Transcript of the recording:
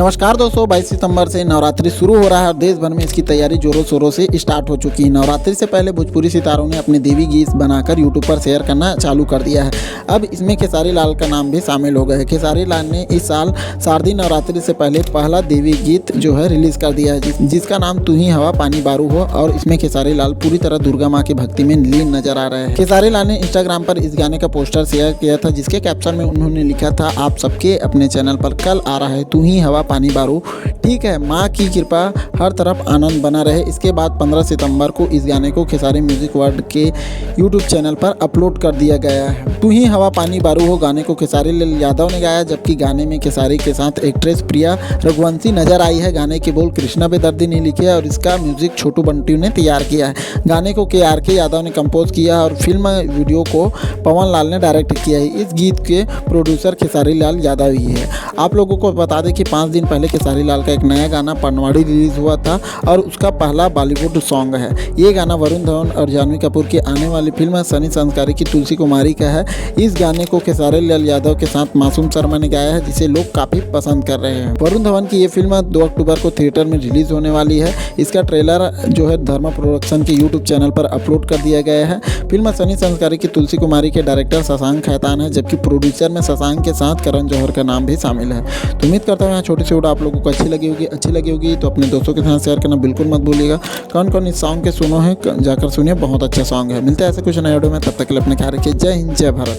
नमस्कार दोस्तों, 22 सितंबर से नवरात्रि शुरू हो रहा है और देश भर में इसकी तैयारी जोरों शोरों से स्टार्ट हो चुकी है। नवरात्रि से पहले भोजपुरी सितारों ने अपने देवी गीत बनाकर यूट्यूब पर शेयर करना चालू कर दिया है। अब इसमें खेसारी लाल का नाम भी शामिल हो गया है। खेसारी लाल ने इस साल शारदीय नवरात्रि से पहले पहला देवी गीत जो है रिलीज कर दिया है, जिसका नाम तू ही हवा पानी बारू हो, और इसमें खेसारी लाल पूरी तरह दुर्गा माँ की भक्ति में लीन नजर आ रहे हैं। खेसारी लाल ने इंस्टाग्राम पर इस गाने का पोस्टर शेयर किया था, जिसके कैप्शन में उन्होंने लिखा था, आप सबके अपने चैनल पर कल आ रहा है तू ही हवा पानी बारू। ठीक है, माँ की कृपा हर तरफ आनंद बना रहे। इसके बाद 15 सितंबर को इस गाने को खेसारी म्यूजिक वर्ल्ड के यूट्यूब चैनल पर अपलोड कर दिया गया है। तू ही हवा पानी बारू हो गाने को खेसारी लाल यादव ने गाया, जबकि गाने में खेसारी के साथ एक्ट्रेस प्रिया रघुवंशी नजर आई है। गाने के बोल कृष्णा बेदर्दी ने लिखे और इसका म्यूजिक छोटू बंटी ने तैयार किया है। गाने को के यादव ने कंपोज किया और फिल्म वीडियो को पवन लाल ने डायरेक्ट किया है। इस गीत के प्रोड्यूसर खेसारी लाल यादव ही है। आप लोगों को बता दें कि 5 दिन पहले खेसारी लाल का एक नया गाना पनवाड़ी रिलीज हुआ था और उसका पहला बॉलीवुड सॉन्ग है। ये गाना वरुण धवन और जानवी कपूर की आने वाली फिल्म सनी संस्कारी की तुलसी कुमारी का है। इस गाने को खेसारी लाल यादव के साथ मासूम शर्मा ने गाया है, जिसे लोग काफ़ी पसंद कर रहे हैं। वरुण धवन की ये फिल्म 2 अक्टूबर को थिएटर में रिलीज होने वाली है। इसका ट्रेलर जो है धर्मा प्रोडक्शन के यूट्यूब चैनल पर अपलोड कर दिया गया है। फिल्म सनी संस्कारी की तुलसी कुमारी के डायरेक्टर शशांक खैतान है, जबकि प्रोड्यूसर में शशांक के साथ करण जौहर का नाम भी शामिल है। तो उम्मीद करता हूँ यहाँ छोटी सी वीडियो आप लोगों को अच्छी लगी होगी तो अपने दोस्तों के साथ शेयर करना बिल्कुल मत भूलिएगा। कौन कौन इस सॉन्ग के सुनो है जाकर सुनिए, बहुत अच्छा सॉन्ग है। मिलते हैं ऐसे कुछ नए वीडियो में, तब तक के लिए अपने ख्याल रखिए। जय हिंद, जय भारत।